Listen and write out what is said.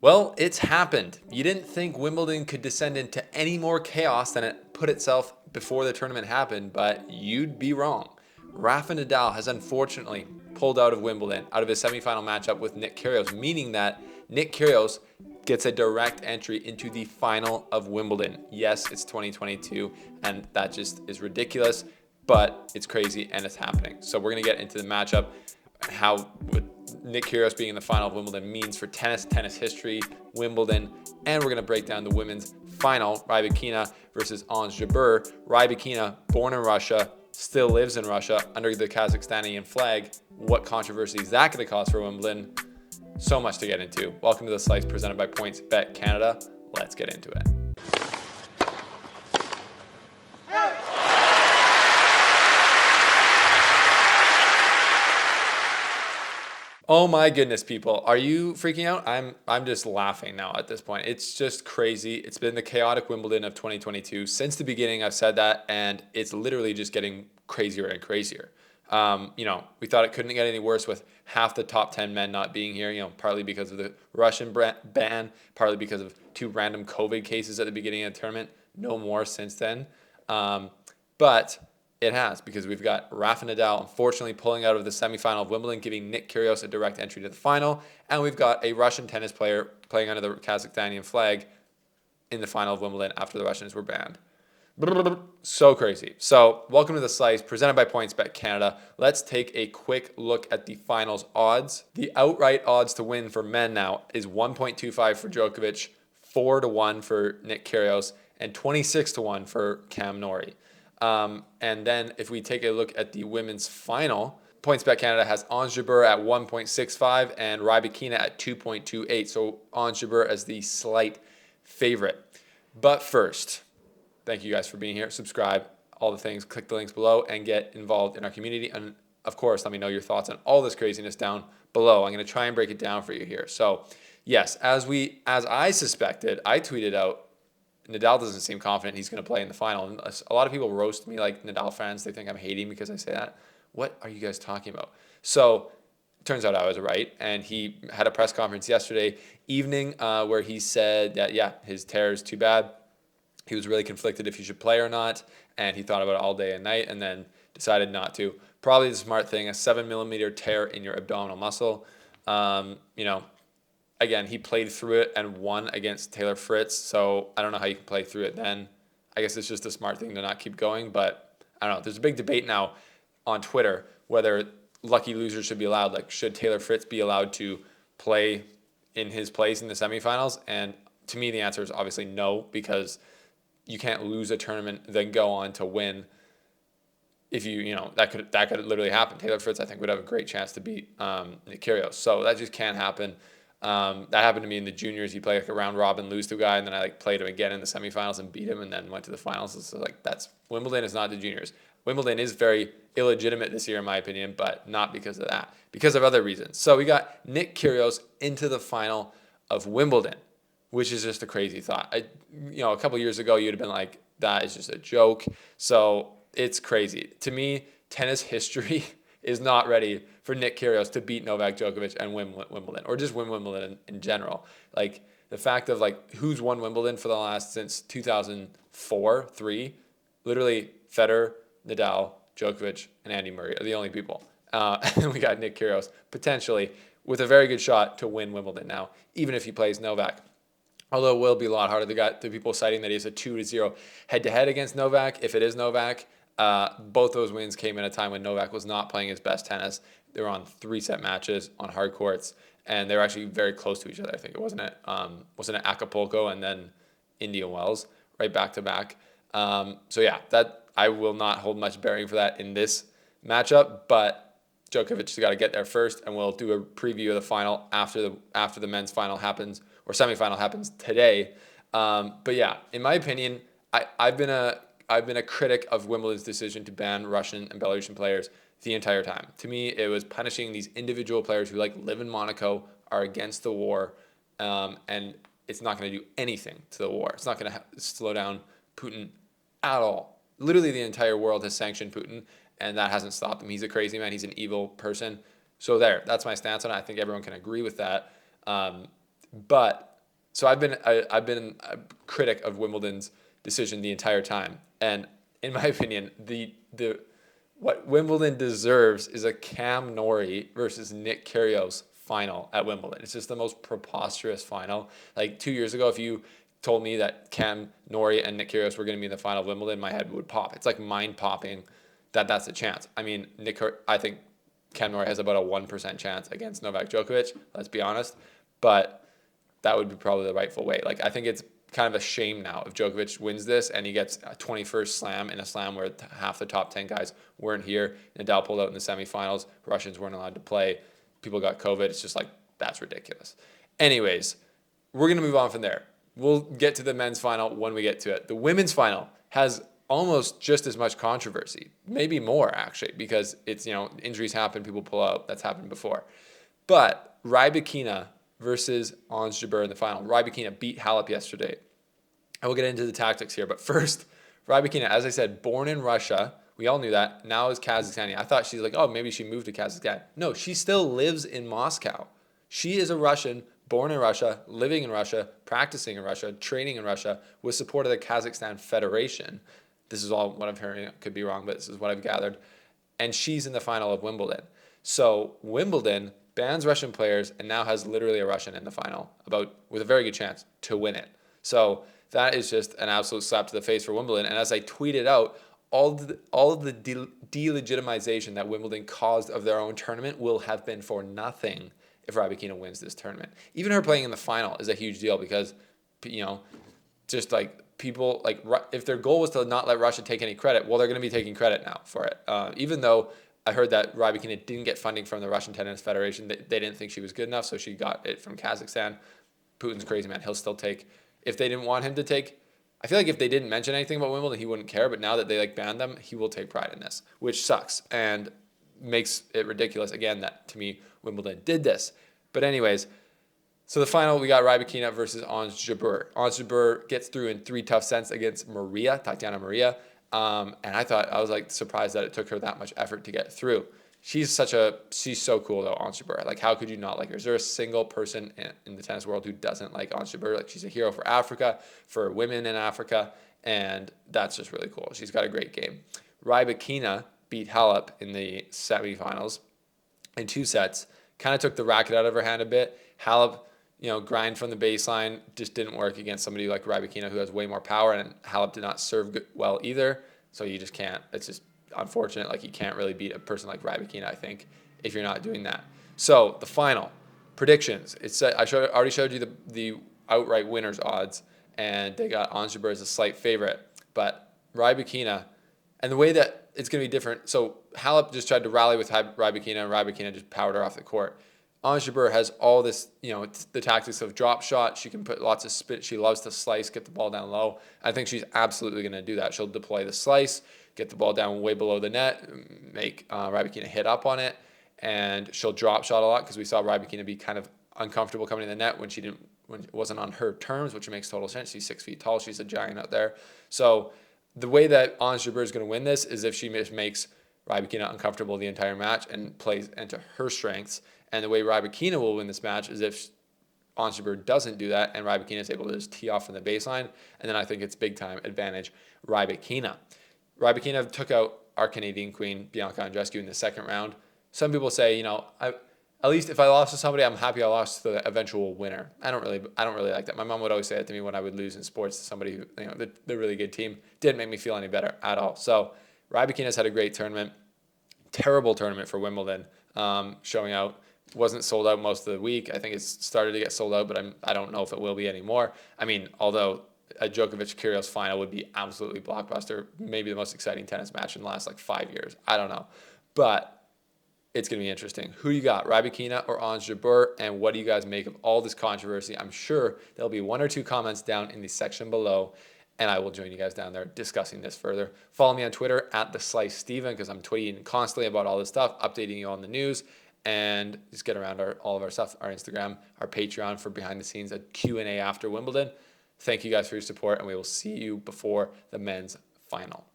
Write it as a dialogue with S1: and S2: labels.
S1: Well, it's happened. You didn't think Wimbledon could descend into any more chaos than it put itself before the tournament happened, but you'd be wrong. Rafa Nadal has unfortunately pulled out of Wimbledon, out of his semifinal matchup with Nick Kyrgios, meaning that Nick Kyrgios gets a direct entry into the final of Wimbledon. Yes, it's 2022, and that just is ridiculous, but it's crazy and it's happening. So we're going to get into the matchup, how Nick Kyrgios being in the final of Wimbledon means for tennis history, Wimbledon, and we're going to break down the women's final, Rybakina versus Ons Jabeur. Rybakina, born in Russia, still lives in Russia under the Kazakhstani flag. What controversy is that going to cause for Wimbledon? So much to get into. Welcome to The Slice presented by PointsBet Canada. Let's get into it. Oh my goodness, people. Are you freaking out? I'm just laughing now at this point. It's just crazy. It's been the chaotic Wimbledon of 2022. Since the beginning, I've said that, and it's literally just getting crazier and crazier. We thought it couldn't get any worse with half the top 10 men not being here, partly because of the Russian ban, partly because of 2 random COVID cases at the beginning of the tournament. No more since then. But it has, because we've got Rafa Nadal unfortunately pulling out of the semifinal of Wimbledon, giving Nick Kyrgios a direct entry to the final, and we've got a Russian tennis player playing under the Kazakhstani flag in the final of Wimbledon after the Russians were banned. So crazy. So welcome to The Slice, presented by PointsBet Canada. Let's take a quick look at the finals odds. The outright odds to win for men now is 1.25 for Djokovic, 4-1 for Nick Kyrgios, and 26-1 for Cam Norrie. And then if we take a look at the women's final, PointsBet Canada has Ons Jabeur at 1.65 and Rybakina at 2.28. So Ons Jabeur as the slight favorite. But first, thank you guys for being here. Subscribe, all the things, click the links below and get involved in our community. And of course, let me know your thoughts on all this craziness down below. I'm going to try and break it down for you here. So yes, as I suspected, I tweeted out, Nadal doesn't seem confident he's going to play in the final. And a lot of people roast me, like Nadal fans. They think I'm hating because I say that. What are you guys talking about? So it turns out I was right. And he had a press conference yesterday evening where he said that, yeah, his tear is too bad. He was really conflicted if he should play or not. And he thought about it all day and night and then decided not to. Probably the smart thing, a 7mm tear in your abdominal muscle. Again, he played through it and won against Taylor Fritz, so I don't know how you can play through it then. I guess it's just a smart thing to not keep going, but I don't know. There's a big debate now on Twitter whether lucky losers should be allowed. Like, should Taylor Fritz be allowed to play in his place in the semifinals? And to me, the answer is obviously no, because you can't lose a tournament then go on to win. If that could literally happen. Taylor Fritz, I think, would have a great chance to beat Nick Kyrgios. So that just can't happen. That happened to me in the juniors. He played like a round robin, lose to a guy, and then I played him again in the semifinals and beat him, and then went to the finals. So that's Wimbledon is not the juniors. Wimbledon is very illegitimate this year, in my opinion, but not because of that, because of other reasons. So we got Nick Kyrgios into the final of Wimbledon, which is just a crazy thought. A couple years ago, you'd have been like, that is just a joke. So it's crazy to me. Tennis history is not ready for Nick Kyrgios to beat Novak Djokovic and win Wimbledon, or just win Wimbledon in general. Like, the fact of who's won Wimbledon for the last since 2004-3, literally Federer, Nadal, Djokovic, and Andy Murray are the only people. And we got Nick Kyrgios potentially with a very good shot to win Wimbledon now, even if he plays Novak. Although it will be a lot harder. They got the people citing that he has a 2-0 head-to-head against Novak. If it is Novak, both those wins came in a time when Novak was not playing his best tennis. They were on 3-set matches on hard courts, and they were actually very close to each other. I think it wasn't at Acapulco and then Indian Wells, right back to back. So yeah, that I will not hold much bearing for that in this matchup, but Djokovic has got to get there first, and we'll do a preview of the final after the men's final happens, or semifinal happens today. But yeah, in my opinion, I've been a critic of Wimbledon's decision to ban Russian and Belarusian players the entire time. To me, it was punishing these individual players who live in Monaco, are against the war, and it's not going to do anything to the war. It's not going to slow down Putin at all. Literally, the entire world has sanctioned Putin, and that hasn't stopped him. He's a crazy man. He's an evil person. So that's my stance on it. I think everyone can agree with that. But So I've been a critic of Wimbledon's decision the entire time, and in my opinion, the what Wimbledon deserves is a Cam Norrie versus Nick Kyrgios final at Wimbledon. It's just the most preposterous final. Like 2 years ago, if you told me that Cam Norrie and Nick Kyrgios were going to be in the final of Wimbledon, my head would pop. It's like mind popping that that's a chance. I mean, I think Cam Norrie has about a 1% chance against Novak Djokovic. Let's be honest, but that would be probably the rightful way. Like, I think it's kind of a shame now if Djokovic wins this and he gets a 21st slam in a slam where half the top 10 guys weren't here. Nadal pulled out in the semifinals. Russians weren't allowed to play. People got COVID. It's just like, that's ridiculous. Anyways, we're going to move on from there. We'll get to the men's final when we get to it. The women's final has almost just as much controversy, maybe more actually, because it's, injuries happen, people pull out. That's happened before. But Rybakina versus Ons Jabeur in the final. Rybakina beat Halep yesterday. I will get into the tactics here, but first, Rybakina, as I said, born in Russia. We all knew that. Now is Kazakhstani. I thought she's like, oh, maybe she moved to Kazakhstan. No, she still lives in Moscow. She is a Russian, born in Russia, living in Russia, practicing in Russia, training in Russia, with support of the Kazakhstan Federation. This is all what I've heard. Could be wrong, but this is what I've gathered. And she's in the final of Wimbledon. So Wimbledon bans Russian players and now has literally a Russian in the final, with a very good chance to win it. So that is just an absolute slap to the face for Wimbledon. And as I tweeted out, all of the delegitimization that Wimbledon caused of their own tournament will have been for nothing if Rybakina wins this tournament. Even her playing in the final is a huge deal because, just like people, like if their goal was to not let Russia take any credit, well, they're going to be taking credit now for it. Even though I heard that Rybakina didn't get funding from the Russian Tennis Federation. They didn't think she was good enough, so she got it from Kazakhstan. Putin's crazy, man. He'll still take. If they didn't want him to take, I feel like if they didn't mention anything about Wimbledon, he wouldn't care. But now that they banned them, he will take pride in this, which sucks and makes it ridiculous again that to me Wimbledon did this. But anyways, so the final we got Rybakina versus Ons Jabeur. Ons Jabeur gets through in 3 tough sets against Tatiana Maria. And I was like surprised that it took her that much effort to get through. She's so cool though, Ons Jabeur. Like, how could you not like her? Is there a single person in the tennis world who doesn't like Ons Jabeur? Like, she's a hero for Africa, for women in Africa, and that's just really cool. She's got a great game. Rybakina beat Halep in the semifinals in 2 sets. Kind of took the racket out of her hand a bit. Halep, grind from the baseline just didn't work against somebody like Rybakina who has way more power, and Halep did not serve well either. So you just can't. It's just unfortunate. Like, you can't really beat a person like Rybakina, I think, if you're not doing that. So the final predictions. Already showed you the outright winners odds, and they got Ons Jabeur as a slight favorite, but Rybakina, and the way that it's going to be different. So Halep just tried to rally with Rybakina, and Rybakina just powered her off the court. Ons Jabeur has all this, the tactics of drop shot. She can put lots of spin. She loves to slice, get the ball down low. I think she's absolutely going to do that. She'll deploy the slice, get the ball down way below the net, make Rybakina hit up on it, and she'll drop shot a lot because we saw Rybakina be kind of uncomfortable coming in the net when it wasn't on her terms, which makes total sense. She's 6 feet tall. She's a giant out there. So the way that Ons Jabeur is going to win this is if she makes Rybakina uncomfortable the entire match and plays into her strengths. And the way Rybakina will win this match is if Ons Jabeur doesn't do that and Rybakina is able to just tee off from the baseline. And then I think it's big time advantage Rybakina. Rybakina took out our Canadian queen, Bianca Andreescu, in the second round. Some people say, at least if I lost to somebody, I'm happy I lost to the eventual winner. I don't really like that. My mom would always say that to me when I would lose in sports to somebody who, the really good team. Didn't make me feel any better at all. So Rybakina's had a great tournament. Terrible tournament for Wimbledon, showing out. Wasn't sold out most of the week. I think it's started to get sold out, but I don't know if it will be anymore. I mean, although a Djokovic-Kyrgios final would be absolutely blockbuster, maybe the most exciting tennis match in the last 5 years. I don't know. But it's going to be interesting. Who you got, Rybakina or Ons Jabeur, and what do you guys make of all this controversy? I'm sure there'll be 1 or 2 comments down in the section below, and I will join you guys down there discussing this further. Follow me on Twitter at @TheSliceSteven because I'm tweeting constantly about all this stuff, updating you on the news, and just get around all of our stuff, our Instagram, our Patreon for behind the scenes, a Q&A after Wimbledon. Thank you guys for your support, and we will see you before the men's final.